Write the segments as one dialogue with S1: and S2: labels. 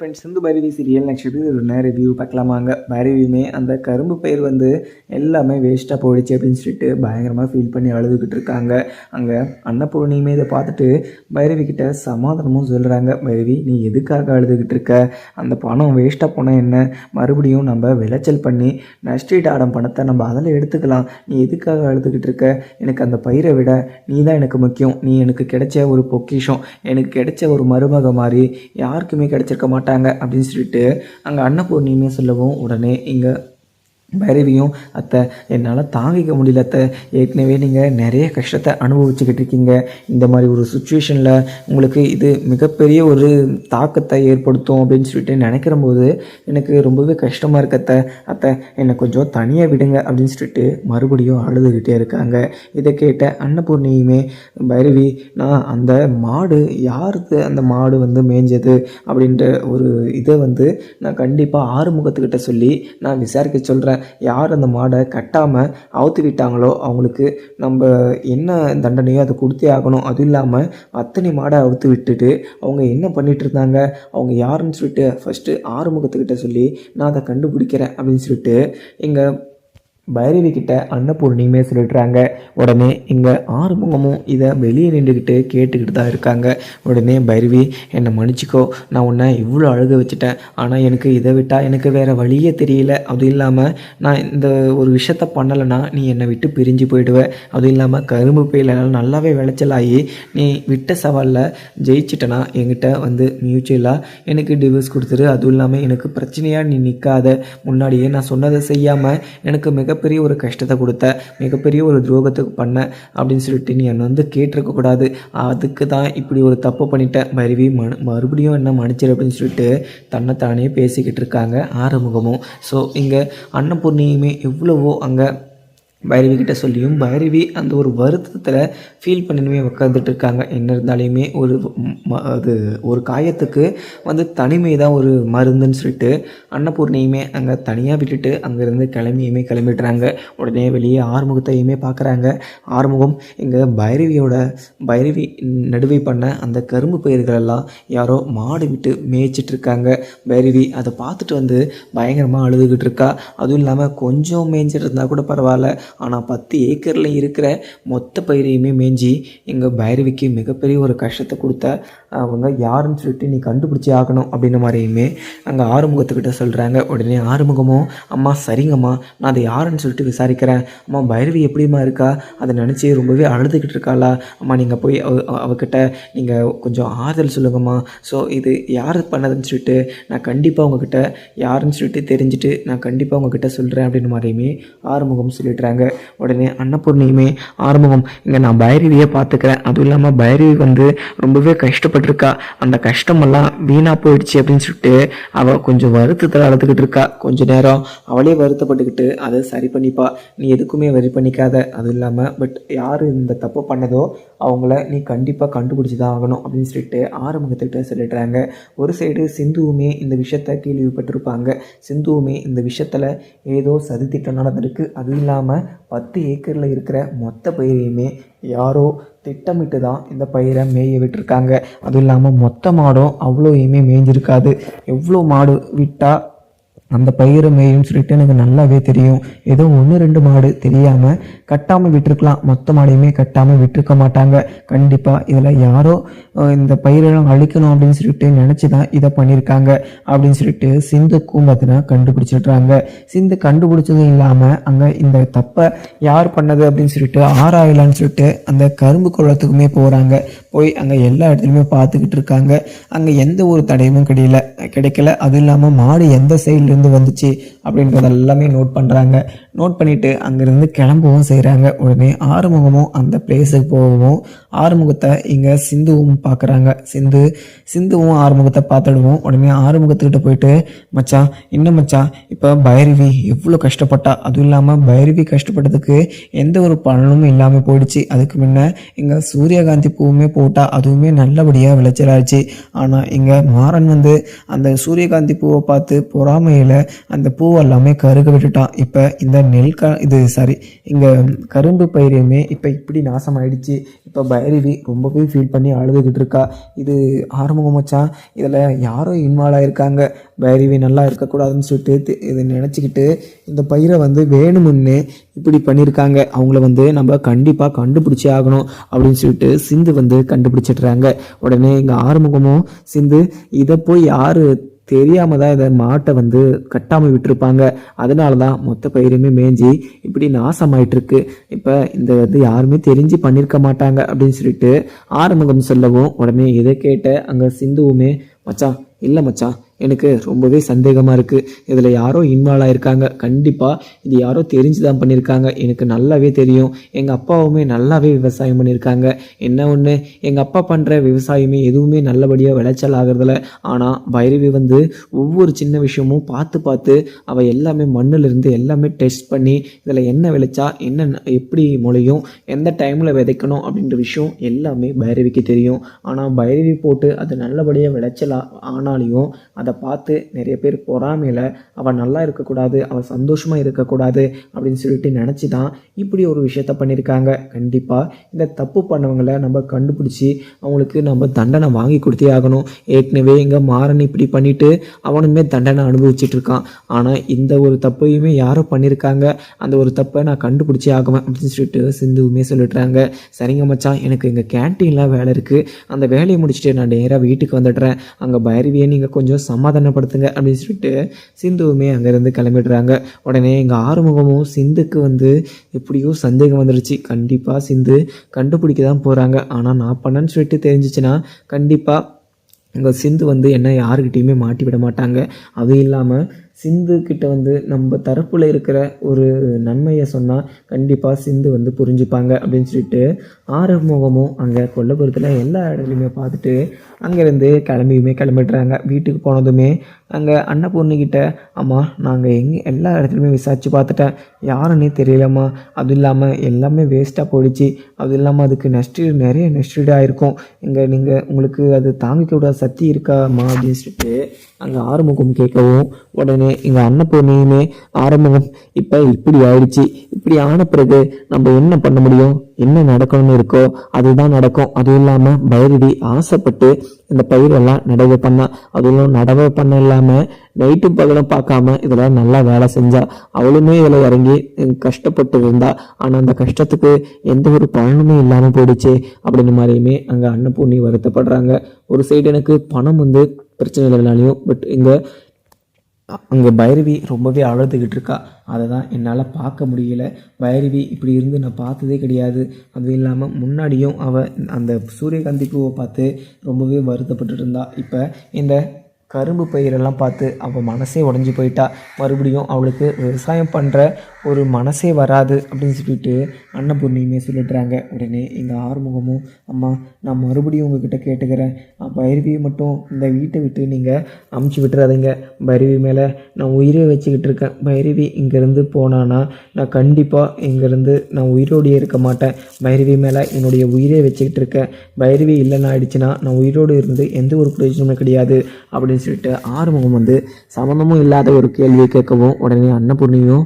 S1: Friends Sindhu Bhairavi serial next ஒரு நேரம் review பார்க்கலாமாங்க. பைரவியுமே அந்த கரும்பு பயிர் எல்லாமே வேஸ்ட்டாக போயிடுச்சு அப்படின்னு சொல்லிட்டு பயங்கரமாக ஃபீல் பண்ணி அழுதுகிட்டு இருக்காங்க. அங்கே அன்னபூர்ணியுமே இதை பார்த்துட்டு பைரவி கிட்ட சமாதானமும் சொல்கிறாங்க. பைரவி, நீ எதுக்காக அழுதுகிட்டு இருக்க? அந்த பணம் வேஸ்ட்டாக போனால் என்ன, மறுபடியும் நம்ம விளைச்சல் பண்ணி நஷ்டீட்டு ஆடம் பணத்தை நம்ம அதில் எடுத்துக்கலாம். நீ எதுக்காக அழுதுகிட்டு இருக்க? எனக்கு அந்த பயிரை விட நீ தான் எனக்கு முக்கியம். நீ எனக்கு கிடைச்ச ஒரு பொக்கிஷம், எனக்கு கிடைச்ச ஒரு மருமக மாதிரி யாருக்குமே கிடைச்சிருக்க மாட்டேன் அப்படின்னு சொல்லிட்டு அங்கே அன்னபூர்ணியுமே சொல்லவும், உடனே இங்கே பைரவியும், அத்தை என்னால் தாங்கிக்க முடியல அத்தை, ஏற்கனவே நீங்கள் நிறைய கஷ்டத்தை அனுபவிச்சுக்கிட்டு இருக்கீங்க. இந்த மாதிரி ஒரு சுச்சுவேஷனில் உங்களுக்கு இது மிகப்பெரிய ஒரு தாக்கத்தை ஏற்படுத்தும் அப்படின்னு சொல்லிட்டு நினைக்கிற போது எனக்கு ரொம்பவே கஷ்டமாக இருக்கு அத்தை. அத்தை என்னை கொஞ்சம் தனியாக விடுங்க அப்படின்னு சொல்லிட்டு மறுபடியும் அழுதுகிட்டே இருக்காங்க. இதை கேட்ட அன்னபூர்ணியுமே, பைரவி, நான் அந்த மாடு யாருக்கு அந்த மாடு மேய்ஞ்சது அப்படின்ற ஒரு இதை நான் கண்டிப்பாக ஆறுமுகத்துக்கிட்ட சொல்லி நான் விசாரிக்க சொல்கிறேன். யார் அந்த மாடை கட்டாமல் அவுத்து விட்டாங்களோ அவங்களுக்கு நம்ம என்ன தண்டனையோ அதை கொடுத்தே ஆகணும். அதுவும் இல்லாமல் அத்தனை மாடை அவுத்து விட்டுட்டு அவங்க என்ன பண்ணிட்டு இருந்தாங்க, அவங்க யாருன்னு சொல்லிட்டு ஃபஸ்ட்டு ஆறுமுகத்துக்கிட்ட சொல்லி நான் அதை கண்டுபிடிக்கிறேன் அப்படின்னு சொல்லிட்டு எங்கள் பைரவி கிட்ட அன்னபூர்ணியுமே சொல்லிடுறாங்க. உடனே இங்கே ஆறுமுகமும் இதை வெளியே நின்றுக்கிட்டு கேட்டுக்கிட்டு தான் இருக்காங்க. உடனே பைரவி, என்னை மன்னிச்சிக்கோ, நான் உன்னை இவ்வளோ அழுக வச்சுட்டேன். ஆனால் எனக்கு இதை விட்டால் எனக்கு வேறு வழியே தெரியல. அதுவும் இல்லாமல் நான் இந்த ஒரு விஷயத்த பண்ணலைன்னா நீ என்னை விட்டு பிரிஞ்சு போயிடுவேன். அதுவும் இல்லாமல் கரும்பு பயில நல்லாவே விளைச்சலாகி நீ விட்ட சவாலில் ஜெயிச்சிட்டனா என்கிட்ட மியூச்சுவலாக எனக்கு டிவோர்ஸ் கொடுத்துரு. அதுவும் இல்லாமல் எனக்கு பிரச்சனையாக நீ நிற்காத, முன்னாடியே நான் சொன்னதை செய்யாமல் எனக்கு மிகப்பெரிய ஒரு கஷ்டத்தை கொடுத்த, மிகப்பெரிய ஒரு துரோகத்துக்கு பண்ண அப்படின்னு சொல்லிட்டு நீ என்னை கேட்டிருக்கக்கூடாது. அதுக்கு தான் இப்படி ஒரு தப்பு பண்ணிட்டேன் பைரவி, மறுபடியும் என்ன மன்னிச்சிரு அப்படின்னு சொல்லிட்டு தன்னைத்தானே பேசிக்கிட்டு இருக்காங்க ஆறுமுகமும். ஸோ இங்கே அன்னபூர்ணியுமே எவ்வளவோ அங்கே பைரவி கிட்ட சொல்லியும் பைரவி அந்த ஒரு வருத்தத்தில் ஃபீல் பண்ணினுமே உட்காந்துட்டு இருக்காங்க. என்ன இருந்தாலுமே அது ஒரு காயத்துக்கு தனிமை தான் ஒரு மருந்துன்னு சொல்லிட்டு அன்னபூர்ணியுமே அங்கே தனியாக விட்டுட்டு அங்கேருந்து கிளம்பிடுறாங்க. உடனே வெளியே ஆறுமுகத்தையுமே பார்க்குறாங்க. ஆறுமுகம் இங்கே பைரவி நடுவை பண்ண அந்த கரும்பு பயிர்களெல்லாம் யாரோ மாடு விட்டு மேய்ச்சிட்டு இருக்காங்க. பைரவி அதை பார்த்துட்டு பயங்கரமாக அழுதுகிட்டு இருக்கா. அதுவும் இல்லாமல் கொஞ்சம் மேய்ஞ்சிட்டு இருந்தால் கூட பரவாயில்ல, ஆனால் 10 ஏக்கரில் இருக்கிற மொத்த பயிரையுமே மேய்ஞ்சி எங்கள் பைரவிக்கு மிகப்பெரிய ஒரு கஷ்டத்தை கொடுத்த அவங்க யாருன்னு சொல்லிட்டு நீ கண்டுபிடிச்சி ஆகணும் அப்படின்ற மாதிரியுமே அங்கே ஆறுமுகத்துக்கிட்ட சொல்கிறாங்க. உடனே ஆறுமுகமும், அம்மா சரிங்கம்மா, நான் அதை யாருன்னு சொல்லிட்டு விசாரிக்கிறேன். அம்மா பைரவி எப்படிமா இருக்கா, அதை நினச்சி ரொம்பவே அழுதுகிட்டு இருக்காளா? அம்மா நீங்கள் போய் அவகிட்ட நீங்கள் கொஞ்சம் ஆறுதல் சொல்லுங்கம்மா. ஸோ இது யார் பண்ணதுன்னு சொல்லிட்டு நான் கண்டிப்பாக உங்ககிட்ட யாருன்னு சொல்லிட்டு தெரிஞ்சுட்டு நான் கண்டிப்பாக உங்ககிட்ட சொல்கிறேன் அப்படின்ற மாதிரியுமே ஆறுமுகம் சொல்லிடுறாங்க. உடனே அன்னபூர்ணியுமே, ஆறுமுகம் இங்கே நான் பைரவியை பார்த்துக்கிறேன். அதுவும் இல்லாமல் பைரவி ரொம்பவே கஷ்டப்பட்டிருக்கா, அந்த கஷ்டமெல்லாம் வீணாக போயிடுச்சு அப்படின்னு சொல்லிட்டு அவள் கொஞ்சம் வருத்தத்தில் அழுதுகிட்டு இருக்கா. கொஞ்சம் நேரம் அவளே வருத்தப்பட்டுக்கிட்டு அதை சரி பண்ணிப்பா, நீ எதுக்குமே வரி பண்ணிக்காத. அதுவும் இல்லாமல் யார் இந்த தப்பு பண்ணதோ அவங்கள நீ கண்டிப்பாக கண்டுபிடிச்சி தான் ஆகணும் அப்படின்னு சொல்லிட்டு ஆறுமுகத்துக்கிட்ட சொல்லிடுறாங்க. ஒரு சைடு சிந்துவுமே இந்த விஷயத்தை கேள்விப்பட்டிருப்பாங்க. சிந்துவுமே இந்த விஷயத்தில் ஏதோ சதித்திட்டம் நடந்திருக்கு. அதுவும் இல்லாமல் 10 ஏக்கரில் இருக்கிற மொத்த பயிரையுமே யாரோ திட்டமிட்டு தான் இந்த பயிரை மேய விட்டுருக்காங்க. அதுவும் இல்லாமல் மொத்த மாடும் அவ்வளோயுமே மேய்ஞ்சிருக்காது. எவ்வளோ மாடு விட்டால் அந்த பயிரை மேயும்னு சொல்லிட்டு எனக்கு நல்லாவே தெரியும். ஏதோ 1-2 மாடு தெரியாமல் கட்டாமல் விட்டுருக்கலாம், மொத்த மாடையுமே கட்டாமல் விட்டுருக்க மாட்டாங்க. கண்டிப்பாக இதில் யாரோ இந்த பயிரெல்லாம் அழிக்கணும் அப்படின்னு சொல்லிட்டு நினச்சி தான் இதை பண்ணியிருக்காங்க அப்படின்னு சொல்லிட்டு சிந்துக்கும் கண்டுபிடிச்சிடுறாங்க. சிந்து கண்டுபிடிச்சதும் இல்லாமல் அங்கே இந்த தப்பை யார் பண்ணது அப்படின்னு சொல்லிட்டு ஆராயலான்னு சொல்லிட்டு அந்த கரும்பு குளத்துக்குமே போகிறாங்க. போய் அங்கே எல்லா இடத்துலையுமே பார்த்துக்கிட்டு இருக்காங்க. அங்கே எந்த ஒரு தடையும் கிடைக்கல. அதுவும் இல்லாமல் மாடு எந்த சைட்லேருந்து வந்துச்சு அப்படின்றத எல்லாமே நோட் பண்ணுறாங்க. நோட் பண்ணிவிட்டு அங்கேருந்து கிளம்பவும் செய்கிறாங்க. உடனே ஆறுமுகமும் அந்த பிளேஸுக்கு போகவும் ஆறுமுகத்தை இங்கே சிந்துவும் பார்க்குறாங்க. சிந்துவும் ஆறுமுகத்தை பார்த்துடுவோம். உடனே ஆறுமுகத்துக்கிட்ட போயிட்டு, மச்சான் இன்னும் மச்சான், இப்போ பைரவி எவ்வளோ கஷ்டப்பட்டா, அதுவும் இல்லாமல் பைரவி கஷ்டப்பட்டதுக்கு எந்த ஒரு பலனும் இல்லாமல் போயிடுச்சு. அதுக்கு முன்ன இங்கே சூரியகாந்தி பூவுமே போட்டா, அதுவுமே நல்லபடியாக விளைச்சலாச்சு. ஆனால் இங்கே மாறன் அந்த சூரியகாந்தி பூவை பார்த்து பொறாமையில் மழையில் அந்த பூ எல்லாமே கருக விட்டுட்டான். இப்போ இந்த இங்கே கரும்பு பயிரையுமே இப்போ இப்படி நாசமாயிடுச்சு. இப்போ பைரவி ரொம்பவே ஃபீல் பண்ணி அழுதுகிட்டு இருக்கா. இது ஆறுமுகம் மச்சான், இதில் யாரோ இன்வால்வ் ஆகிருக்காங்க, பைரவி நல்லா இருக்கக்கூடாதுன்னு சொல்லிட்டு இதை நினச்சிக்கிட்டு இந்த பயிரை வேணுமுன்னு இப்படி பண்ணியிருக்காங்க. அவங்கள நம்ம கண்டிப்பாக கண்டுபிடிச்சே ஆகணும் அப்படின்னு சொல்லிட்டு சிந்து கண்டுபிடிச்சிட்றாங்க. உடனே எங்கள் ஆறுமுகமும் சிந்து இதை போய் யார் தெரியாமல் தான் இதை மாட்டை கட்டாமல் விட்டுருப்பாங்க, அதனால தான் மொத்த பயிருமே மேய்ஞ்சி இப்படி நாசமாயிட்டுருக்கு. இப்போ இந்த யாருமே தெரிஞ்சு பண்ணியிருக்க மாட்டாங்க அப்படின்னு சொல்லிட்டு ஆறுமுகம் சொல்லவும் உடனே இதை கேட்ட அங்கே சிந்துவுமே மச்சான் இல்லை மச்சான், எனக்கு ரொம்பவே சந்தேகமாக இருக்குது, இதில் யாரோ இன்வால்வ் ஆகிருக்காங்க, கண்டிப்பாக இது யாரோ தெரிஞ்சு தான் பண்ணியிருக்காங்க, எனக்கு நல்லாவே தெரியும், எங்கள் அப்பாவுமே நல்லாவே விவசாயம் பண்ணியிருக்காங்க, என்ன ஒன்று எங்கள் அப்பா பண்ணுற விவசாயமே எதுவுமே நல்லபடியாக விளைச்சல் ஆகிறதில்ல, ஆனால் பைரவி ஒவ்வொரு சின்ன விஷயமும் பார்த்து பார்த்து அவள் எல்லாமே மண்ணிலிருந்து எல்லாமே டெஸ்ட் பண்ணி இதில் என்ன விளைச்சா என்ன எப்படி முளையும் எந்த டைமில் விதைக்கணும் அப்படின்ற விஷயம் எல்லாமே பைரவிக்கு தெரியும். ஆனால் பைரவி போட்டு அது நல்லபடியாக விளைச்சல் ஆனாலையும் அதை பார்த்து நிறைய பேர் பொறாமையில் அவள் நல்லா இருக்கக்கூடாது, அவள் சந்தோஷமாக இருக்கக்கூடாது அப்படின்னு சொல்லிட்டு நினச்சி தான் இப்படி ஒரு விஷயத்த பண்ணியிருக்காங்க. கண்டிப்பாக இந்த தப்பு பண்ணவங்களை நம்ம கண்டுபிடிச்சி அவங்களுக்கு நம்ம தண்டனை வாங்கி கொடுத்தே ஆகணும். ஏற்கனவே இங்கே மாறன் இப்படி பண்ணிட்டு அவனுமே தண்டனை அனுபவிச்சுட்டு இருக்கான். ஆனால் இந்த ஒரு தப்பையுமே யாரோ பண்ணியிருக்காங்க, அந்த ஒரு தப்பை நான் கண்டுபிடிச்சே ஆகுவேன் அப்படின்னு சொல்லிட்டு சிந்துவுமே சொல்லிடுறாங்க. சரிங்க மச்சான், எனக்கு எங்கள் கேன்டீனில் வேலை இருக்குது, அந்த வேலையை முடிச்சுட்டு நான் நேராக வீட்டுக்கு வந்துடுறேன், அங்கே பைரவியை நீங்கள் கொஞ்சம் சமாதானப்படுத்துங்க அப்படின்னு சொல்லிட்டு சிந்துவுமே அங்கேருந்து கிளம்பிடுறாங்க. உடனே எங்கள் ஆறுமுகமும் சிந்துக்கு எப்படியோ சந்தேகம் வந்துடுச்சு, கண்டிப்பாக சிந்து கண்டுபிடிக்க தான் போகிறாங்க, ஆனால் நான் பண்ணேன்னு சொல்லிட்டு தெரிஞ்சிச்சுன்னா கண்டிப்பாக எங்கள் சிந்து என்ன யாருக்கிட்டையுமே மாட்டி விட மாட்டாங்க. அதுவும் இல்லாமல் சிந்து கிட்ட நம்ம தரப்பில் இருக்கிற ஒரு நன்மையை சொன்னால் கண்டிப்பாக சிந்து புரிஞ்சுப்பாங்க அப்படின்னு சொல்லிட்டு ஆறுமுகமும் அங்கே கொல்லப்புறத்தில் எல்லா இடத்துலையுமே பார்த்துட்டு அங்கேருந்து கிளம்பிடுறாங்க. வீட்டுக்கு போனதுமே அங்கே அன்னபூர்ணிக்கிட்ட அம்மா நாங்கள் எல்லா இடத்துலையுமே விசாரித்து பார்த்துட்டேன், யாருன்னே தெரியலம்மா, அதுவும் இல்லாமல் எல்லாமே வேஸ்ட்டாக போயிடுச்சு, அதுவும் இல்லாமல் அதுக்கு நிறைய நெஸ்டீடு ஆகிருக்கும், உங்களுக்கு அது தாங்கிக்க விட சக்தி இருக்காம்மா அப்படின்னு சொல்லிட்டு அங்கே ஆறுமுகம் கேட்கவும் உடனே எங்கள் அன்னபூர்ணியுமே ஆறுமுகம் இப்போ இப்படி ஆயிடுச்சு, இப்படி ஆன பிறகு நம்ம என்ன பண்ண முடியும், என்ன நடக்கணும்னு இருக்கோ அதுதான் நடக்கும். அதுவும் இல்லாமல் பைரவி ஆசைப்பட்டு இந்த பயிரெல்லாம் நடவு பண்ணா, அதுவும் நடவு பண்ண இல்லாமல் நைட்டும் பகலும் பார்க்காம இதில் நல்லா வேலை செஞ்சா, அவளுமே இதில் இறங்கி கஷ்டப்பட்டு இருந்தா, ஆனால் அந்த கஷ்டத்துக்கு எந்த ஒரு பலனுமே இல்லாமல் போயிடுச்சு அப்படின்னு மாதிரியுமே அங்கே அன்னபூர்ணி வருத்தப்படுறாங்க. ஒரு சைடு எனக்கு பணம் பிரச்சனை இல்லைனாலையும் பட் அங்கே பைரவி ரொம்பவே அழுதுகிட்டு இருக்கா, அதை தான் என்னால் பார்க்க முடியல. பைரவி இப்படி இருந்து நான் பார்த்ததே கிடையாது. அதுவும் இல்லாமல் முன்னாடியும் அவள் அந்த சூரியகாந்தி பூவை பார்த்து ரொம்பவே வருத்தப்பட்டு இருந்தா. இப்போ இந்த கரும்பு பயிரெல்லாம் பார்த்து அவள் மனசே உடஞ்சி போயிட்டா. மறுபடியும் அவளுக்கு விவசாயம் பண்ணுற ஒரு மனசே வராது அப்படின்னு சொல்லிட்டு அன்னபூர்ணியுமே சொல்லிடுறாங்க. உடனே எங்கள் ஆறுமுகமும் அம்மா நான் மறுபடியும் உங்ககிட்ட கேட்டுக்கிறேன், பைரவியை மட்டும் இந்த வீட்டை விட்டு நீங்கள் அமுச்சு விட்டுறாதீங்க, பைரவி மேலே நான் உயிரே வச்சுக்கிட்டு இருக்கேன், பைரவி இங்கேருந்து போனான்னா நான் கண்டிப்பாக இங்கேருந்து நான் உயிரோடையே இருக்க மாட்டேன், பைரவி மேலே என்னுடைய உயிரே வச்சுக்கிட்டு இருக்கேன், பைரவி இல்லைன்னா ஆயிடுச்சுன்னா நான் உயிரோடு இருந்து எந்த ஒரு பிரயோஜனமும் கிடையாது அப்படின்னு சொல்லிட்டு ஆறுமுகம் சம்மந்தமும் இல்லாத ஒரு கேள்வியை கேட்கவும் உடனே அன்னபூர்ணியும்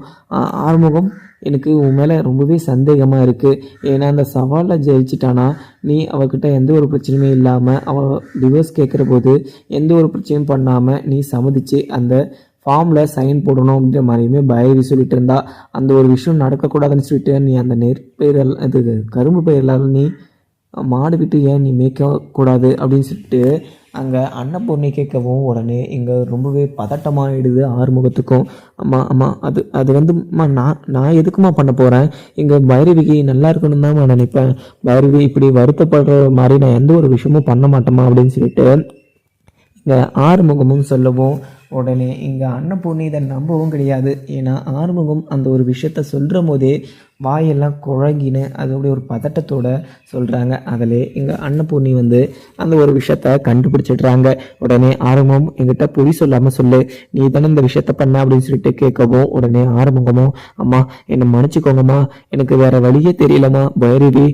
S1: ஆறுமுகம் எனக்கு உன் மேலே ரொம்பவே சந்தேகமாக இருக்குது, ஏன்னா அந்த சவாலில் ஜெயிச்சிட்டானா நீ அவகிட்ட எந்த ஒரு பிரச்சனையுமே இல்லாமல் அவள் டிவோர்ஸ் கேட்குற போது எந்த ஒரு பிரச்சனையும் பண்ணாமல் நீ சம்மதிச்சு அந்த ஃபார்மில் சைன் போடணும் அப்படின்ற மாதிரியுமே பைரவி சொல்லிட்டு இருந்தா. அந்த ஒரு விஷயம் நடக்கக்கூடாதுன்னு சொல்லிட்டு நீ அந்த நெற்பயிரெல்லாம் இது கரும்பு பயிரெல்லாம் நீ மாடு விட்டு ஏன் நீ மேய்க்கக்கூடாது அப்படின்னு சொல்லிட்டு அங்கே அன்னபூர்ணி கேட்கவும் உடனே இங்கே ரொம்பவே பதட்டமாகிடுது ஆறுமுகத்துக்கும். அம்மா அது நான் எதுக்குமா பண்ண போகிறேன், இங்கே பைரவிக்கு நல்லா இருக்கணும் தான் நான் நினைப்பேன், பைரவி இப்படி வருத்தப்படுற மாதிரி நான் எந்த ஒரு விஷயமும் பண்ண மாட்டேமா அப்படின்னு சொல்லிட்டு இங்கே ஆறுமுகமும் சொல்லவும் உடனே இங்கே அன்னபூர்ணி இதை நம்பவும் கிடையாது. ஏன்னா ஆறுமுகம் அந்த ஒரு விஷயத்த சொல்கிற போதே வாயெல்லாம் குழங்கின்னு அதோடைய ஒரு பதட்டத்தோடு சொல்கிறாங்க. அதில் இங்கே அன்னபூர்ணி அந்த ஒரு விஷயத்த கண்டுபிடிச்சிடுறாங்க. உடனே ஆறுமுகம் எங்கிட்ட பொய் சொல்லாமல் சொல்லு, நீ தானே இந்த விஷயத்த பண்ண அப்படின்னு சொல்லிட்டு கேட்கவும் உடனே ஆறுமுகமும் அம்மா என்னை மன்னிச்சுக்கோங்கம்மா, எனக்கு வேற வழியே தெரியலம்மா, பைரவி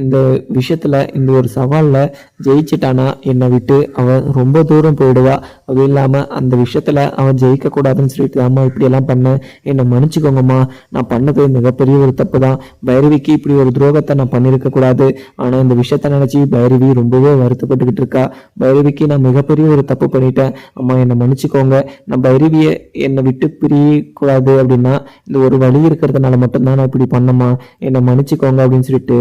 S1: இந்த விஷயத்தில் இந்த ஒரு சவாலில் ஜெயிச்சிட்டானா என்னை விட்டு அவள் ரொம்ப தூரம் போயிடுவா, அதுவும் இல்லாமல் அந்த விஷயத்தில் அவன் ஜெயிக்கக்கூடாதுன்னு சொல்லிட்டு அம்மா இப்படியெல்லாம் பண்ணேன், என்னை மன்னிச்சுக்கோங்கம்மா, நான் பண்ணது மிகப்பெரிய ஒரு தப்பு தான், பைரவிக்கு இப்படி ஒரு துரோகத்தை நான் பண்ணியிருக்க கூடாது. ஆனால் இந்த விஷயத்த நினச்சி பைரவி ரொம்பவே வருத்தப்பட்டுக்கிட்டு இருக்கா. பைரவிக்கு நான் மிகப்பெரிய ஒரு தப்பு பண்ணிட்டேன், அம்மா என்னை மன்னிச்சுக்கோங்க, நான் பைரவியை என்னை விட்டு பிரியக்கூடாது அப்படின்னா இந்த ஒரு வழி இருக்கிறதுனால மட்டும்தான் நான் இப்படி பண்ணம்மா, என்னை மன்னிச்சுக்கோங்க அப்படின்னு சொல்லிட்டு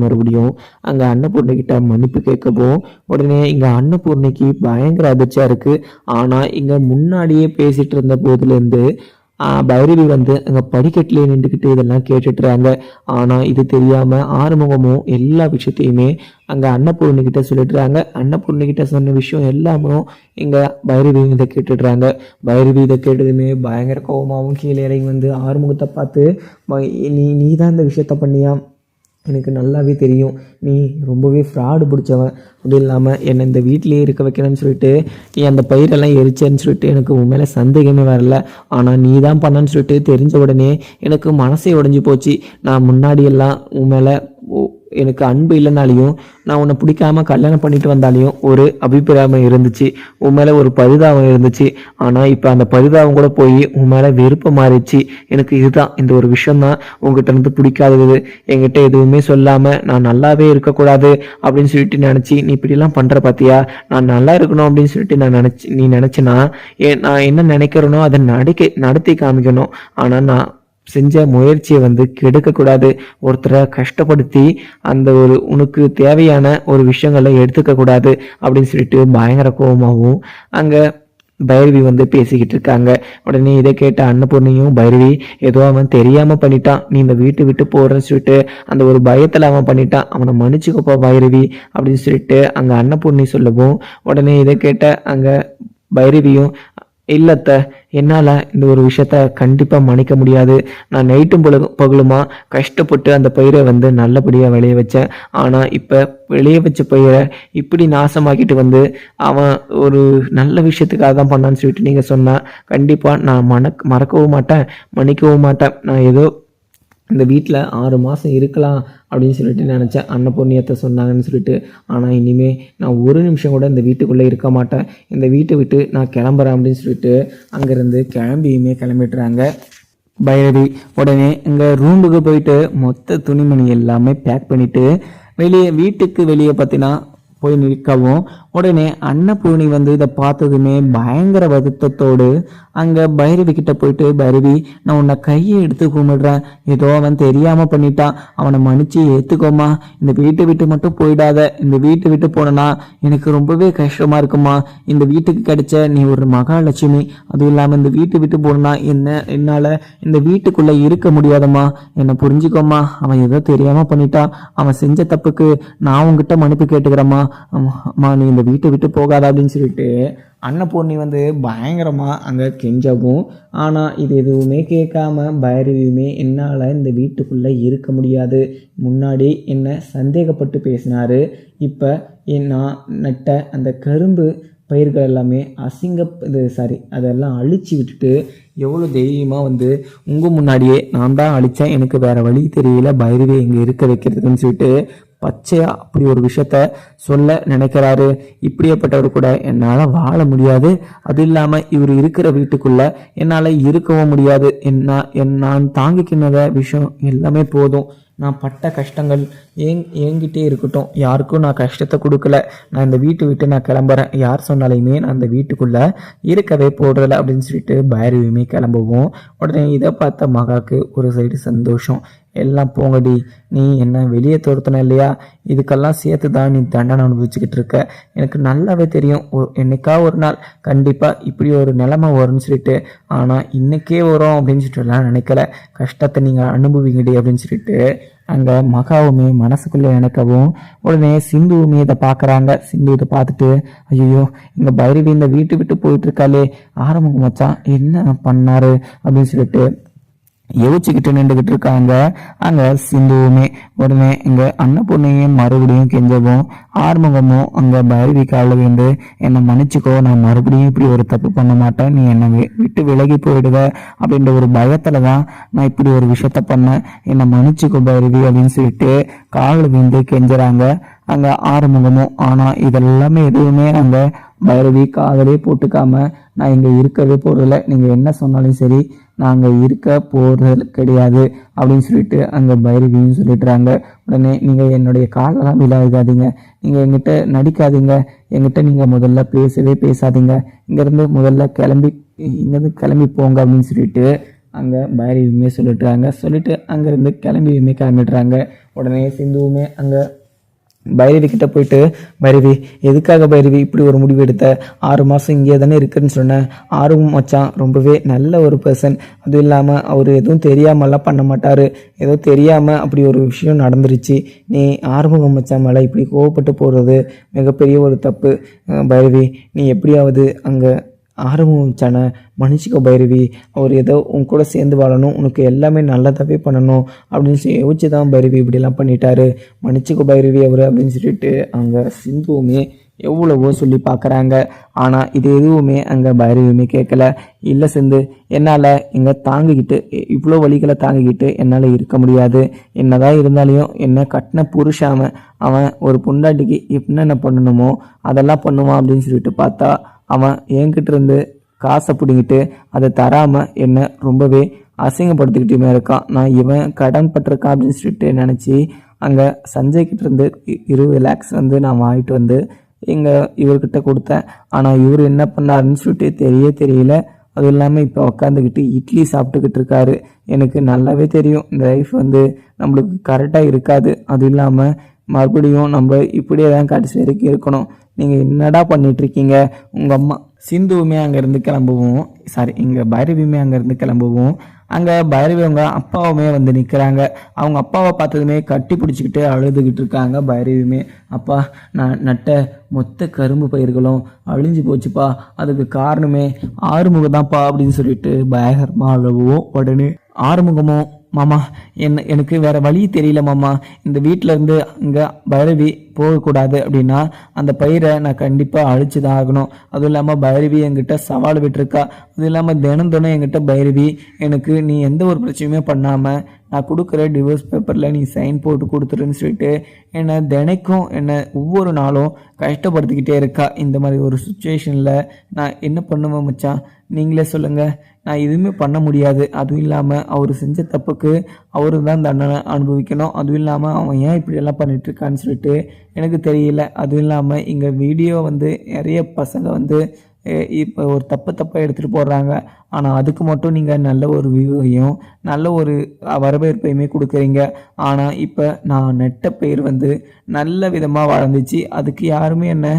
S1: மறுபடியும் அங்கே அன்னபூர்ணிக்கிட்ட மன்னிப்பு கேட்கவும் உடனே இங்கே அன்னபூர்ணிக்கு பயங்கர அதிர்ச்சியாக இருக்குது. ஆனால் இங்கே முன்னாடியே பேசிட்டு இருந்த போதுலேருந்து பைரவி வந்து அங்கே படிக்கட்டிலே நின்றுக்கிட்டு இதெல்லாம் கேட்டுட்டுறாங்க. ஆனால் இது தெரியாமல் ஆறுமுகமும் எல்லா விஷயத்தையுமே அங்கே அன்னபூர்ணிக்கிட்ட சொல்லிடுறாங்க. அன்னபூர்ணிக்கிட்ட சொன்ன விஷயம் எல்லாமே இங்கே பைரவி இதை கேட்டுடுறாங்க. பைரவி இதை கேட்டதுமே பயங்கர கோபமாகவும் கீழே இறங்கி வந்து ஆறுமுகத்தை பார்த்து, நீ தான் இந்த விஷயத்த பண்ணியா, எனக்கு நல்லாவே தெரியும், நீ ரொம்பவே ஃப்ராடு பிடிச்சவன், அப்படி இல்லாமல் என்னை இந்த வீட்டிலேயே இருக்க வைக்கணும்னு சொல்லிட்டு நீ அந்த பயிரெல்லாம் எரிச்சேன்னு சொல்லிட்டு எனக்கு உன் மேலே சந்தேகமே வரல. ஆனால் நீ தான் பண்ணன்னு சொல்லிட்டு தெரிஞ்ச உடனே எனக்கு மனசே உடஞ்சி போச்சு. நான் முன்னாடியெல்லாம் உன் மேலே எனக்கு அன்பு இல்லைனாலையும் நான் உன்னை பிடிக்காம கல்யாணம் பண்ணிட்டு வந்தாலையும் ஒரு அபிப்பிராயம் இருந்துச்சு, உன் மேலே ஒரு பரிதாபம் இருந்துச்சு. ஆனால் இப்போ அந்த பரிதாபம் கூட போய் உன் மேலே வெறுப்பு மாறிடுச்சு. எனக்கு இதுதான் இந்த ஒரு விஷயம்தான் உங்ககிட்ட இருந்து பிடிக்காதது. என்கிட்ட எதுவுமே சொல்லாமல் நான் நல்லாவே இருக்கக்கூடாது அப்படின்னு சொல்லிட்டு நினச்சி நீ இப்படிலாம் பண்ணுற பார்த்தியா, நான் நல்லா இருக்கணும் அப்படின்னு சொல்லிட்டு நீ நினச்சினா நான் என்ன நினைக்கிறேனோ அதை நடத்தி காமிக்கணும். ஆனால் நான் செஞ்ச முயற்சியை வந்து கெடுக்கக்கூடாது, ஒருத்தரை கஷ்டப்படுத்தி அந்த ஒரு உனக்கு தேவையான ஒரு விஷயங்களை எடுத்துக்க கூடாது அப்படின்னு சொல்லிட்டு பயங்கர கோபமாகவும் அங்கே பைரவி வந்து பேசிக்கிட்டு இருக்காங்க. உடனே இதை கேட்ட அன்னபூர்ணியும், பைரவி ஏதோ அவன் தெரியாம பண்ணிட்டான், நீ இந்த வீட்டு விட்டு போறன்னு சொல்லிட்டு அந்த ஒரு பயத்துல அவன் பண்ணிட்டான், அவனை மன்னிச்சுக்கப்பா பைரவி அப்படின்னு சொல்லிட்டு அங்க அன்னபூர்ணி சொல்லவும் உடனே இதை கேட்ட அங்க பைரவியும், இல்லத்த என்னால் இந்த ஒரு விஷயத்த கண்டிப்பாக மன்னிக்க முடியாது, நான் நைட்டும் பகலுமா கஷ்டப்பட்டு அந்த பயிரை வந்து நல்லபடியாக விளைய வச்சேன். ஆனால் இப்போ விளைய வச்ச பயிரை இப்படி நாசமாக்கிட்டு வந்து அவன் ஒரு நல்ல விஷயத்துக்காக தான் பண்ணான்னு சொல்லிட்டு நீங்கள் சொன்னால் கண்டிப்பாக நான் மறக்கவும் மாட்டேன், மன்னிக்கவும் மாட்டேன். நான் ஏதோ இந்த வீட்டில் 6 மாதம் இருக்கலாம் அப்படின்னு சொல்லிட்டு நினச்சேன், அன்னபூர்ணியத்தை சொன்னாங்கன்னு சொல்லிட்டு. ஆனால் இனிமேல் நான் ஒரு நிமிஷம் கூட இந்த வீட்டுக்குள்ளே இருக்க மாட்டேன், இந்த வீட்டை விட்டு நான் கிளம்புறேன் அப்படின்னு சொல்லிட்டு அங்கேருந்து கிளம்பிட்டுறாங்க பைரவி. உடனே இங்கே ரூமுக்கு போயிட்டு மொத்த துணிமணி எல்லாமே பேக் பண்ணிவிட்டு வீட்டுக்கு வெளியே பார்த்தீங்கன்னா போய் நிற்கவும் உடனே அன்னபூர்ணி வந்து இதை பார்த்ததுமே பயங்கர வருத்தத்தோடு அங்கே பைரவி கிட்ட போயிட்டு, பைரவி நான் உன்னை கையை எடுத்து கும்பிடுறேன், ஏதோ அவன் தெரியாமல் பண்ணிட்டான், அவனை மன்னிச்சு ஏற்றுக்கோமா, இந்த வீட்டை விட்டு மட்டும் போயிடாத, இந்த வீட்டை விட்டு போனனா எனக்கு ரொம்பவே கஷ்டமாக இருக்குமா, இந்த வீட்டுக்கு கிடைச்ச நீ ஒரு மகாலட்சுமி, அதுவும் இல்லாமல் இந்த வீட்டை விட்டு போனா என்னால் இந்த வீட்டுக்குள்ளே இருக்க முடியாதம்மா, என்னை புரிஞ்சுக்கோமா, அவன் ஏதோ தெரியாமல் பண்ணிட்டான், அவன் செஞ்ச தப்புக்கு நான் உங்ககிட்ட மன்னிப்பு கேட்டுக்கிறேம்மா, அம்மா நீ இந்த வீட்டை விட்டு போகாத அப்படின்னு சொல்லிட்டு அன்னபூர்ணி வந்து பயங்கரமாக அங்கே கெஞ்சவும். ஆனால் இது எதுவுமே கேட்காம பைரவியுமே என்னால் இந்த வீட்டுக்குள்ளே இருக்க முடியாது, முன்னாடி என்னை சந்தேகப்பட்டு பேசினார், இப்போ நான் நட்ட அந்த கரும்பு பயிர்கள் எல்லாமே அதெல்லாம் அழிச்சு விட்டுட்டு எவ்வளோ தைரியமாக வந்து உங்கள் முன்னாடியே நான் தான் அழித்தேன், எனக்கு வேறு வழி தெரியல பைரவி இங்கே இருக்க வைக்கிறதுக்குன்னு சொல்லிட்டு பச்சையா அப்படி ஒரு விஷயத்த சொல்ல நினைக்கிறாரு. இப்படியேப்பட்டவர் கூட என்னால் வாழ முடியாது, அது இல்லாமல் இவர் இருக்கிற வீட்டுக்குள்ள என்னால் இருக்கவும் முடியாது, நான் தாங்கிக்கினத விஷயம் எல்லாமே போதும், நான் பட்ட கஷ்டங்கள் என்கிட்டே இருக்கட்டும், யாருக்கும் நான் கஷ்டத்தை கொடுக்கல, நான் இந்த வீட்டை விட்டு நான் கிளம்புறேன், யார் சொன்னாலையுமே நான் அந்த வீட்டுக்குள்ளே இருக்கவே போடுறதில்ல அப்படின்னு சொல்லிட்டு பைரவியுமே கிளம்புவோம். உடனே இதை பார்த்த மகாவுக்கு ஒரு சைடு சந்தோஷம், எல்லாம் போங்கடி, நீ என்ன வெளியே துரத்தணும் இல்லையா, இதுக்கெல்லாம் சேர்த்து தான் நீ தண்டனை அனுபவிச்சுக்கிட்டு இருக்க, எனக்கு நல்லாவே தெரியும் என்னைக்கா ஒரு நாள் கண்டிப்பாக இப்படி ஒரு நிலைமை வரும்னு சொல்லிட்டு, ஆனால் இன்னைக்கே வரும் அப்படின்னு சொல்லிட்டுலாம் நினைக்கல, கஷ்டத்தை நீங்கள் அனுபவிங்கடி அப்படின்னு சொல்லிட்டு அங்கே மகாவுமே மனசுக்குள்ளே நினைக்கவும் உடனே சிந்துவுமே இதை பார்க்குறாங்க. சிந்து இதை பார்த்துட்டு, ஐயோ இங்கே பைரவி இந்த வீட்டு விட்டு போயிட்டு இருக்காளே, ஆரம்பம் மச்சான் என்ன பண்ணாரு அப்படின்னு சொல்லிட்டு யோசிச்சுக்கிட்டு நின்றுகிட்டு இருக்காங்க அங்கே சிந்துவுமே. உடனே இங்கே அன்னபூர்ணியும் மறுபடியும் கெஞ்சவும் ஆறுமுகமும் அங்கே பைரவி காலில் விழுந்து, என்னை மன்னிச்சுக்கோ, நான் மறுபடியும் இப்படி ஒரு தப்பு பண்ண மாட்டேன், நீ என்னை விட்டு விலகி போயிடுவ அப்படின்ற ஒரு பயத்தில் தான் நான் இப்படி ஒரு விஷயத்த பண்ணேன், என்னை மன்னிச்சுக்கோ பைரவி அப்படின்னு சொல்லிட்டு காலில் விழுந்து கெஞ்சுறாங்க அங்கே ஆறுமுகமும். ஆனால் இதெல்லாமே எதுவுமே அங்கே பைரவி காதலே போட்டுக்காம நான் இங்கே இருக்கவே போகிறதில்ல, நீங்கள் என்ன சொன்னாலும் சரி நாங்கள் இருக்க போகிறது கிடையாது அப்படின்னு சொல்லிட்டு அங்கே பைரவியும் சொல்லிட்டுறாங்க. உடனே நீங்கள் என்னுடைய காலெல்லாம் விழாதீங்க, நீங்கள் எங்கிட்ட நடிக்காதீங்க, எங்கிட்ட நீங்கள் முதல்ல பேசவே பேசாதீங்க, இங்கேருந்து முதல்ல இங்கேருந்து கிளம்பி போங்க அப்படின்னு சொல்லிட்டு அங்கே பைரவியுமே சொல்லிட்டுறாங்க. சொல்லிட்டு அங்கேருந்து கிளம்பிடுறாங்க. உடனே சிந்துவுமே அங்கே பைரவி கிட்ட போயிட்டு, பைரவி எதுக்காக பைரவி இப்படி ஒரு முடிவு எடுத்த? 6 மாதம் இங்கே தானே இருக்குன்னு சொன்னேன். ஆர்வம் மச்சான் ரொம்பவே நல்ல ஒரு பர்சன், அதுவும் இல்லாமல் அவர் எதுவும் தெரியாமலாம் பண்ண மாட்டார், ஏதோ தெரியாமல் அப்படி ஒரு விஷயம் நடந்துருச்சு. நீ ஆறுமுகம் மச்சான் மேலே இப்படி கோவப்பட்டு போடுறது மிகப்பெரிய ஒரு தப்பு. பைரவி நீ எப்படியாவது அங்கே ஆரம்பிச்சானே மன்னிச்சிக்கோ பைரவி, அவர் ஏதோ உன் கூட சேர்ந்து வாழணும், உனக்கு எல்லாமே நல்லதாகவே பண்ணணும் அப்படின்னு யோசிச்சு தான் பைரவி இப்படிலாம் பண்ணிட்டாரு, மன்னிச்சிக்கோ பைரவி அவர் அப்படின்னு சொல்லிட்டு அங்கே சிந்துவுமே எவ்வளவோ சொல்லி பார்க்குறாங்க. ஆனால் இது எதுவுமே அங்கே பைரவியுமே கேட்கல. இல்லை சிந்து, என்னால் இங்கே தாங்கிக்கிட்டு இவ்வளோ வழிகளை தாங்கிக்கிட்டு என்னால் இருக்க முடியாது, என்னதான் இருந்தாலையும் என்னை கட்டின புருஷாம அவன் ஒரு பொண்டாட்டிக்கு என்னென்ன பண்ணணுமோ அதெல்லாம் பண்ணுவான் அப்படின்னு சொல்லிட்டு பார்த்தா அவன் என்கிட்ட இருந்து காசை பிடிங்கிட்டு அதை தராமல் என்னை ரொம்பவே அசிங்கப்படுத்திக்கிட்டுமே இருக்கான். நான் இவன் கடன் பட்டிருக்கான் அப்படின்னு சொல்லிட்டு நினச்சி அங்கே சஞ்சய் கிட்ட இருந்து 20 lakhs வந்து நான் வாங்கிட்டு வந்து இவர்கிட்ட கொடுத்தேன். ஆனால் இவர் என்ன பண்ணாருன்னு சொல்லிட்டு தெரியல. அதுவும் இல்லாமல் இப்போ உட்காந்துக்கிட்டு இட்லி சாப்பிட்டுக்கிட்டு இருக்காரு. எனக்கு நல்லாவே தெரியும் இந்த லைஃப் வந்து நம்மளுக்கு கரெக்டாக இருக்காது. அதுவும் இல்லாமல் மறுபடியும் நம்ம இப்படியே தான் கடைசி வரைக்கும் இருக்கணும். நீங்கள் என்னடா பண்ணிகிட்ருக்கீங்க? உங்கள் அம்மா சிந்துவுமே அங்கேருந்து கிளம்புவோம், இங்கே பைரவியுமே அங்கேருந்து கிளம்புவோம். அங்கே பைரவி அவங்க அப்பாவுமே வந்து நிற்கிறாங்க. அவங்க அப்பாவை பார்த்ததுமே கட்டி பிடிச்சிக்கிட்டு அழுதுகிட்டு இருக்காங்க. பைரவியுமே, அப்பா நான் நட்ட மொத்த கரும்பு பயிர்களும் அழிஞ்சு போச்சுப்பா, அதுக்கு காரணமே ஆறுமுகம் தான்ப்பா அப்படின்னு சொல்லிட்டு பயங்கரமாக அழுவோம். உடனே ஆறுமுகமும், மாமா எனக்கு வேற வழி தெரியல மாமா, இந்த வீட்டில இருந்து இங்கே பைரவி போகக்கூடாது அப்படின்னா அந்த பயிரை நான் கண்டிப்பாக அழிச்சு தான் ஆகணும். அதுவும் இல்லாமல் பைரவி என்கிட்ட சவால் விட்டுருக்கா. அதுவும் இல்லாமல் தினம் என்கிட்ட பைரவி எனக்கு நீ எந்த ஒரு பிரச்சனையுமே பண்ணாமல் நான் கொடுக்குற டிவோர்ஸ் பேப்பரில் நீ சைன் போட்டு கொடுத்துருன்னு சொல்லிட்டு என்னை தினைக்கும் ஒவ்வொரு நாளும் கஷ்டப்படுத்திக்கிட்டே இருக்கா. இந்த மாதிரி ஒரு சுச்சுவேஷனில் நான் என்ன பண்ணுவேன் மச்சான், நீங்களே சொல்லுங்கள். நான் எதுவுமே பண்ண முடியாது. அதுவும் இல்லாமல் அவர் செஞ்ச தப்புக்கு அவரு தான் தண்டனை அனுபவிக்கணும். அதுவும் இல்லாமல் அவன் ஏன் இப்படியெல்லாம் பண்ணிகிட்ருக்கான்னு சொல்லிட்டு எனக்கு தெரியல. அதுவும் இல்லாமல் இங்கே வீடியோ வந்து நிறைய பசங்க வந்து இப்போ ஒரு தப்பாக எடுத்துகிட்டு போடுறாங்க. ஆனால் அதுக்கு மட்டும் நீங்கள் நல்ல ஒரு வியூவையும் நல்ல ஒரு வரவேற்பையுமே கொடுக்குறீங்க. ஆனால் இப்போ நான் நெட்ட பெயர் வந்து நல்ல விதமாக வளர்ந்துச்சு, அதுக்கு யாருமே என்ன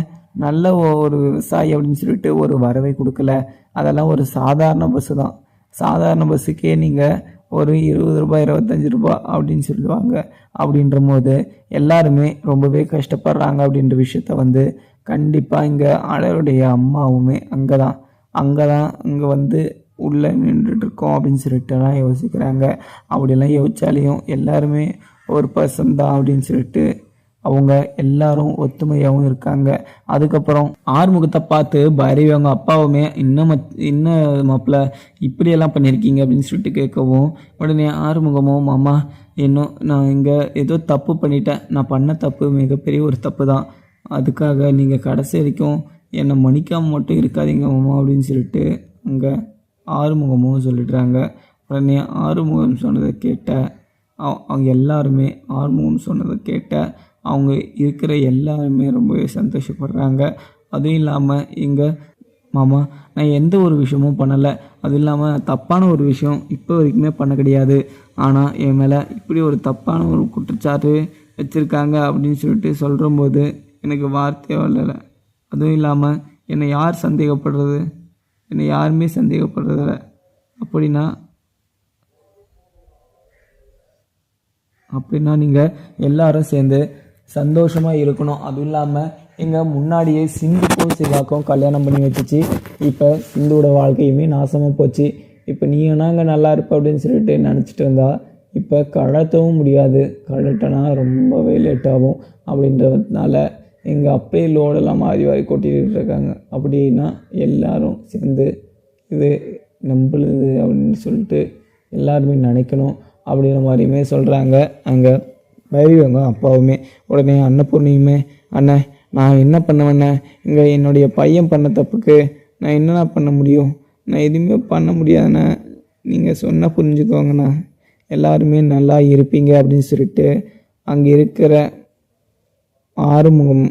S1: நல்ல ஒரு விவசாயி அப்படின்னு சொல்லிட்டு ஒரு வரவை கொடுக்கல. அதெல்லாம் ஒரு சாதாரண பஸ்ஸு தான். சாதாரண பஸ்ஸுக்கே நீங்கள் ஒரு 20 ரூபாய் 25 ரூபாய் அப்படின்னு சொல்லுவாங்க. அப்படின்ற போது எல்லாருமே ரொம்பவே கஷ்டப்படுறாங்க அப்படின்ற விஷயத்த வந்து கண்டிப்பாக இங்கே அழருடைய அம்மாவுமே அங்கே வந்து உள்ளே நின்றுட்டுருக்கோம் அப்படின்னு சொல்லிட்டுலாம் யோசிக்கிறாங்க. அப்படிலாம் யோசிச்சாலையும் எல்லாருமே ஒரு பர்சன் தான் அப்படின்னு சொல்லிட்டு அவங்க எல்லாரும் ஒத்துமையாகவும் இருக்காங்க. அதுக்கப்புறம் ஆறுமுகத்தை பார்த்து பைரவி அவங்க அப்பாவுமே இன்னும் மாப்பிள்ள இப்படியெல்லாம் பண்ணியிருக்கீங்க அப்படின்னு சொல்லிட்டு கேட்கவும், உடனே ஆறுமுகமும், மாமா இன்னும் நான் இங்கே ஏதோ தப்பு பண்ணிட்டேன், நான் பண்ண தப்பு மிகப்பெரிய ஒரு தப்பு தான், அதுக்காக நீங்கள் கடைசி வரைக்கும் என்னை மன்னிக்காமல் மட்டும் இருக்காதீங்க மாமா அப்படின்னு சொல்லிட்டு அங்கே ஆறுமுகமும் சொல்லிடுறாங்க. உடனே ஆறுமுகம் சொன்னதை கேட்ட அவங்க எல்லாருமே ஆறுமுகம் சொன்னதை கேட்ட அவங்க இருக்கிற எல்லாருமே ரொம்பவே சந்தோஷப்படுறாங்க. அதுவும் இல்லாமல் எங்கள் மாமா நான் எந்த ஒரு விஷயமும் பண்ணலை, அதுவும் இல்லாமல் தப்பான ஒரு விஷயம் இப்போ வரைக்குமே பண்ண கிடையாது, ஆனால் என் மேலே இப்படி ஒரு தப்பான ஒரு குற்றச்சாட்டு வச்சுருக்காங்க அப்படின்னு சொல்லிட்டு சொல்லும்போது எனக்கு வார்த்தையோ இல்லை. அதுவும் இல்லாமல் என்னை யார் சந்தேகப்படுறது, என்னை யாருமே சந்தேகப்படுறதில்ல. அப்படின்னா நீங்கள் எல்லாரும் சேர்ந்து சந்தோஷமாக இருக்கணும். அதுவும் இல்லாமல் எங்கள் முன்னாடியே சிந்துக்கும் சிவாக்கும் கல்யாணம் பண்ணி வச்சுச்சு. இப்போ சிந்துவோட வாழ்க்கையுமே நாசமாக போச்சு. இப்போ நீ நாங்கள் நல்லா இருப்ப அப்படின்னு சொல்லிட்டு நினச்சிட்டு இருந்தா இப்போ கழட்டவும் முடியாது, கழட்டனா ரொம்பவே லேட் ஆகும். அப்படின்றதுனால எங்கள் அப்பே லோடெல்லாம் மாறி கொட்டிகிட்டு இருக்காங்க. அப்படின்னா எல்லாரும் சேர்ந்து இது நம்பளுது அப்படின்னு சொல்லிட்டு எல்லாருமே நினைக்கணும் அப்படின்ற மாதிரியுமே சொல்கிறாங்க அங்கே பைரவிவங்க அப்பாவுமே. உடனே அன்னபூர்ணியுமே, அண்ணன் நான் என்ன பண்ணுவேண்ணே? இங்கே என்னுடைய பையன் பண்ண தப்புக்கு நான் என்னண்ணா பண்ண முடியும்? நான் எதுவுமே பண்ண முடியாதுண்ணே. நீங்கள் சொன்னால் புரிஞ்சுக்கோங்கண்ணா. எல்லாருமே நல்லா இருப்பீங்க அப்படின்னு சொல்லிட்டு அங்கே இருக்கிற ஆறுமுகம்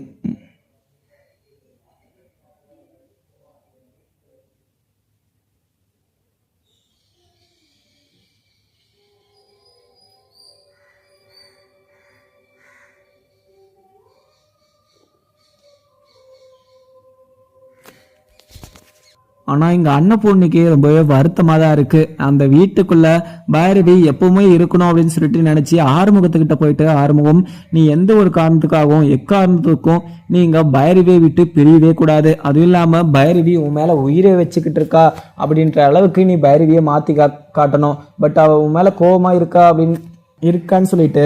S1: ஆனால் இங்கே அன்னபூர்ணிக்கு ரொம்பவே வருத்தமாக தான் இருக்குது. அந்த வீட்டுக்குள்ளே பைரவி எப்பவுமே இருக்கணும் அப்படின்னு சொல்லிட்டு நினச்சி ஆறுமுகத்துக்கிட்ட போயிட்டு, ஆறுமுகம், நீ எந்த ஒரு காரணத்துக்காகவும் எக்காரணத்துக்கும் நீங்கள் பைரவியை விட்டு பிரியவே கூடாது. அதுவும் இல்லாமல் பைரவி உன் மேலே உயிரை வச்சுக்கிட்டு இருக்கா அப்படின்ற அளவுக்கு நீ பைரவியை மாற்றி காட்டணும். பட் அவள் உன் மேலே கோபமாக இருக்கா அப்படின்னு இருக்கான்னு சொல்லிட்டு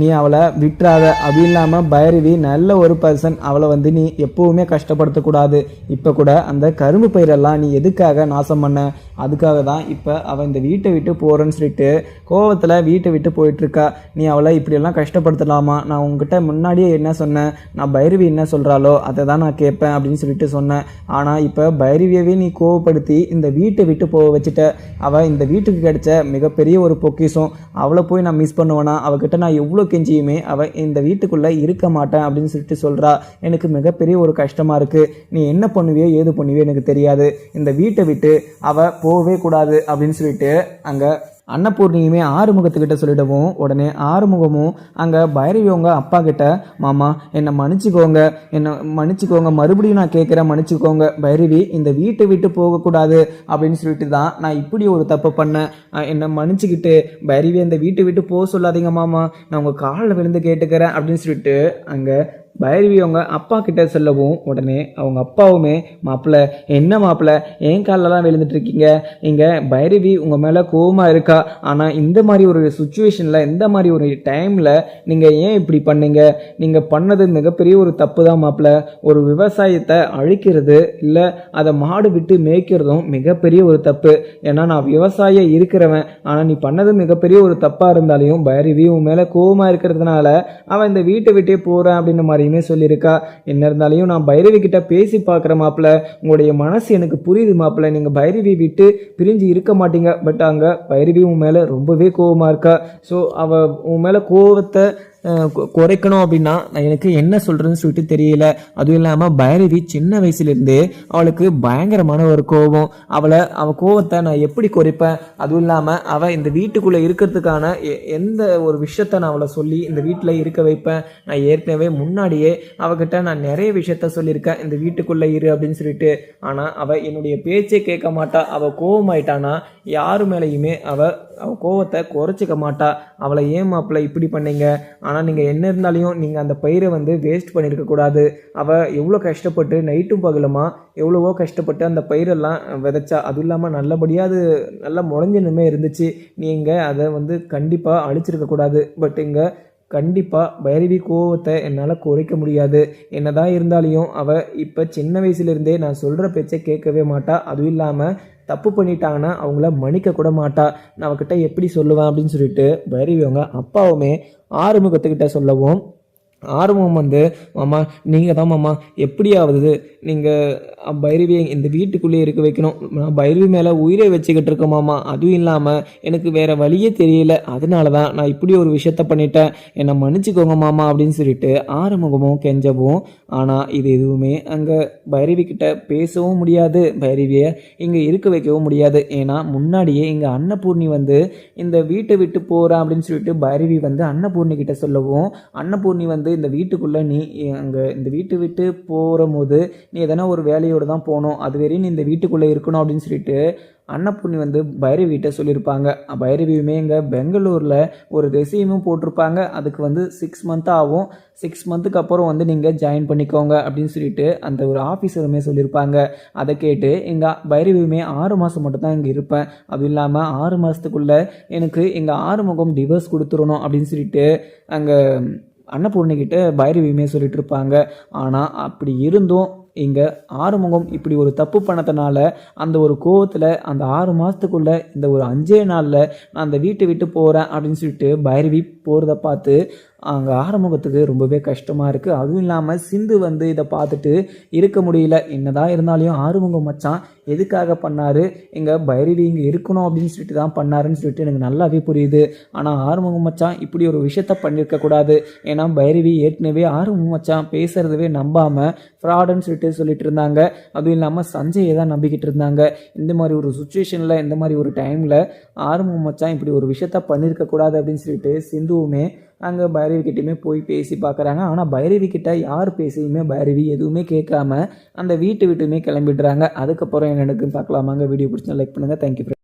S1: நீ அவளை விட்டுறாத. அது இல்லாமல் பைரவி நல்ல ஒரு பர்சன், அவளை வந்து நீ எப்பவுமே கஷ்டப்படுத்தக்கூடாது. இப்போ கூட அந்த கரும்பு பயிரெல்லாம் நீ எதுக்காக நாசம் பண்ண? அதுக்காக தான் இப்போ அவள் இந்த வீட்டை விட்டு போகிறேன்னு சொல்லிட்டு கோவத்தில் வீட்டை விட்டு போயிட்டுருக்கா. நீ அவளை இப்படியெல்லாம் கஷ்டப்படுத்தலாமா? நான் உங்ககிட்ட முன்னாடியே என்ன சொன்னேன்? நான் பைரவி என்ன சொல்கிறாளோ அதை தான் நான் கேட்பேன் அப்படின்னு சொல்லிட்டு சொன்னேன். ஆனால் இப்போ பைரவியவே நீ கோவப்படுத்தி இந்த வீட்டை விட்டு போக வச்சுட்ட. அவள் இந்த வீட்டுக்கு கிடைச்ச மிகப்பெரிய ஒரு பொக்கிஷம். அவளை போய் நான் மிஸ் பண்ணுவேனா? அவகிட்ட நான் எவ்வளோ கெஞ்சியுமே அவள் இந்த வீட்டுக்குள்ளே இருக்க மாட்டேன் அப்படின்னு சொல்லிட்டு சொல்கிறா. எனக்கு மிகப்பெரிய ஒரு கஷ்டமாக இருக்குது. நீ என்ன பண்ணுவியோ ஏது பண்ணுவியோ எனக்கு தெரியாது. இந்த வீட்டை விட்டு அவள் போகவே கூடாது அப்படின்னு சொல்லிட்டு அங்கே அன்னபூர்ணியுமே ஆறுமுகத்துக்கிட்ட சொல்லிடவும், உடனே ஆறுமுகமும் அங்கே பைரவியவங்க அப்பா கிட்ட, மாமா என்னை மன்னிச்சுக்கோங்க, மறுபடியும் நான் கேட்குறேன், மன்னிச்சுக்கோங்க. பைரவி இந்த வீட்டை விட்டு போகக்கூடாது அப்படின்னு சொல்லிட்டு தான் நான் இப்படி ஒரு தப்பு பண்ணேன். என்னை மன்னிச்சுக்கிட்டு பைரவி இந்த வீட்டை விட்டு போக சொல்லாதீங்க மாமா, நான் உங்கள் காலில் விழுந்து கேட்டுக்கிறேன் அப்படின்னு சொல்லிட்டு அங்கே பைரவி அவங்க அப்பா கிட்ட சொல்லவும், உடனே அவங்க அப்பாவுமே, மாப்பிள்ளை என்ன மாப்பிள்ளை ஏன் காலெல்லாம் விழுந்துட்டுருக்கீங்க? இங்கே பைரவி உங்கள் மேலே கோவமாக இருக்கா. ஆனால் இந்த மாதிரி ஒரு சுச்சுவேஷனில், இந்த மாதிரி ஒரு டைமில் நீங்கள் ஏன் இப்படி பண்ணீங்க? நீங்கள் பண்ணது மிகப்பெரிய ஒரு தப்பு தான் மாப்பிள்ளை. ஒரு விவசாயத்தை அழிக்கிறது இல்லை அதை மாடு விட்டு மேய்க்கிறதும் மிகப்பெரிய ஒரு தப்பு. ஏன்னா நான் விவசாயம் இருக்கிறவன். ஆனால் நீ பண்ணது மிகப்பெரிய ஒரு தப்பாக இருந்தாலையும் பைரவி உன் மேலே கோவமாக இருக்கிறதுனால அவன் இந்த வீட்டை விட்டே போகிறேன் அப்படின்ற மாதிரி சொல்லியிருக்கா. என்ன இருந்தாலையும் நான் பைரவி கிட்ட பேசி பார்க்குற மாப்பிள்ள, உங்களுடைய மனசு எனக்கு புரியுது மாப்பிள்ள. நீங்கள் பைரவி விட்டு பிரிஞ்சு இருக்க மாட்டீங்க. பட் அங்கே பைரவி உன் மேலே ரொம்பவே கோவமாக இருக்கா. ஸோ அவள் உன் மேலே கோவத்தை குறைக்கணும் அப்படின்னா எனக்கு என்ன சொல்கிறதுன்னு சொல்லிட்டு தெரியல. அதுவும் இல்லாமல் பைரவி சின்ன வயசுலேருந்தே அவளுக்கு பயங்கரமான ஒரு கோபம். அவள் கோபத்தை நான் எப்படி குறைப்பேன்? அதுவும் இல்லாமல் அவள் இந்த வீட்டுக்குள்ளே இருக்கிறதுக்கான எந்த ஒரு விஷயத்த நான் அவளை சொல்லி இந்த வீட்டில் இருக்க வைப்பேன்? நான் ஏற்கனவே முன்னாடியே அவகிட்ட நான் நிறைய விஷயத்த சொல்லியிருக்கேன், இந்த வீட்டுக்குள்ளே இரு அப்படின்னு சொல்லிட்டு. ஆனால் அவள் என்னுடைய பேச்சை கேட்க மாட்டா. அவள் கோபமாயிட்டானா யாரு மேலேயுமே அவள் கோவத்தை குறைச்சிக்க மாட்டா. அவளை ஏன் மாப்பிள்ளை இப்படி பண்ணீங்க? ஆனால் நீங்கள் என்ன இருந்தாலையும் நீங்கள் அந்த பயிரை வந்து வேஸ்ட் பண்ணியிருக்கக்கூடாது. அவள் எவ்வளோ கஷ்டப்பட்டு நைட்டும் பகலுமா எவ்வளவோ கஷ்டப்பட்டு அந்த பயிரெல்லாம் விதைச்சா. அதுவும் இல்லாமல் நல்லபடியாக அது நல்லா முளைஞ்சினுமே இருந்துச்சு. நீங்கள் அதை வந்து கண்டிப்பாக அழிச்சிருக்கக்கூடாது. பட் இங்கே கண்டிப்பாக பைரவி கோவத்தை என்னால் குறைக்க முடியாது. என்னதான் இருந்தாலையும் அவள் இப்போ சின்ன வயசுலேருந்தே நான் சொல்கிற பேச்சை கேட்கவே மாட்டா. அதுவும் இல்லாமல் தப்பு பண்ணிட்டாங்கன்னா அவங்கள மன்னிக்க கூட மாட்டா. நான் அவகிட்ட எப்படி சொல்லுவேன் அப்படின்னு சொல்லிட்டு பைரவி அவங்க அப்பாவுமே ஆறுமுகத்துக்கிட்ட சொல்லவும், ஆர்வம் வந்து, மாமா நீங்கள் தான் மாமா எப்படியாவது நீங்கள் பைரவியை இந்த வீட்டுக்குள்ளேயே இருக்க வைக்கணும். நான் பைரவி மேலே உயிரை வச்சுக்கிட்டு இருக்கேன் மாமா. அதுவும் இல்லாமல் எனக்கு வேறு வழியே தெரியல. அதனால தான் நான் இப்படி ஒரு விஷயத்த பண்ணிட்டேன், என்னை மன்னிச்சுக்கோங்க மாமா அப்படின்னு சொல்லிட்டு ஆறுமுகமும் கெஞ்சவும். ஆனால் இது எதுவுமே அங்கே பைரவி கிட்ட பேசவும் முடியாது, பைரவியை இங்கே இருக்க வைக்கவும் முடியாது. ஏன்னா முன்னாடியே இங்கே அன்னபூர்ணி வந்து இந்த வீட்டை விட்டு போகிறேன் அப்படின்னு சொல்லிட்டு பைரவி வந்து அன்னபூர்ணி கிட்ட சொல்லவும், அன்னபூர்ணி வந்து இந்த வீட்டுக்குள்ளே நீ அங்கே இந்த வீட்டை விட்டு போகிற போது நீ எதனா ஒரு வேலையோடு தான் போகணும், அது வரையும் நீ இந்த வீட்டுக்குள்ளே இருக்கணும் அப்படின்னு சொல்லிட்டு அன்னபூர்ணி வந்து பைரவிகிட்ட சொல்லியிருப்பாங்க. பைரவியுமே இங்கே பெங்களூரில் ஒரு ரெசியூமும் போட்டிருப்பாங்க. அதுக்கு வந்து 6 மந்த் ஆகும். 6 மந்த்துக்கு அப்புறம் வந்து நீங்கள் ஜாயின் பண்ணிக்கோங்க அப்படின்னு சொல்லிட்டு அந்த ஒரு ஆஃபீஸருமே சொல்லியிருப்பாங்க. அதை கேட்டு இங்கே பைரவியுமே 6 மாதம் மட்டும் தான் இங்கே இருப்பேன், அதுவும் இல்லாமல் 6 மாதத்துக்குள்ளே எனக்கு இங்கே ஆறுமுகம் டிவோர்ஸ் கொடுத்துடணும் அப்படின்னு சொல்லிட்டு அங்கே அன்னபூர்ணிக்கிட்ட பைரவியுமே சொல்லிட்டு இருப்பாங்க. ஆனால் அப்படி இருந்தும் இங்கே ஆறுமுகம் இப்படி ஒரு தப்பு பண்ணதுனால அந்த ஒரு கோவத்தில் அந்த 6 மாதத்துக்குள்ளே இந்த ஒரு 5 நாளில் நான் அந்த வீட்டை விட்டு போகிறேன் அப்படின்னு சொல்லிட்டு பைரவி போகிறத பார்த்து அங்கே ஆறுமுகத்துக்கு ரொம்பவே கஷ்டமாக இருக்குது. அதுவும் இல்லாமல் சிந்து வந்து இதை பார்த்துட்டு இருக்க முடியல. என்னதான் இருந்தாலும் ஆறுமுகம் மச்சான் எதுக்காக பண்ணார், எங்கள் பைரவி இங்கே இருக்கணும் அப்படின்னு சொல்லிட்டு தான் பண்ணாருன்னு சொல்லிட்டு எனக்கு நல்லாவே புரியுது. ஆனால் ஆறுமுகம் மச்சான் இப்படி ஒரு விஷயத்த பண்ணியிருக்கக்கூடாது. ஏன்னா பைரவி ஏற்கனவே ஆறுமுகம் மச்சான் பேசுகிறதவே நம்பாமல் ஃப்ராடுன்னு சொல்லிட்டு இருந்தாங்க. அதுவும் இல்லாமல் சஞ்சயை தான் நம்பிக்கிட்டு இருந்தாங்க. இந்த மாதிரி ஒரு சுச்சுவேஷனில், இந்த மாதிரி ஒரு டைமில் ஆறுமுகம் மச்சான் இப்படி ஒரு விஷயத்த பண்ணியிருக்கக்கூடாது அப்படின்னு சொல்லிட்டு சிந்துவுமே அங்கே பைரவி கிட்டேயுமே போய் பேசி பார்க்குறாங்க. ஆனால் பைரவி கிட்ட யார் பேசியுமே பைரவி எதுவுமே கேட்காம அந்த வீட்டு விட்டுமே கிளம்பிடுறாங்க. அதுக்கப்புறம் என்ன நடக்குன்னு பார்க்கலாமாங்க. வீடியோ பிடிச்சா லைக் பண்ணுங்கள். தேங்க்யூ.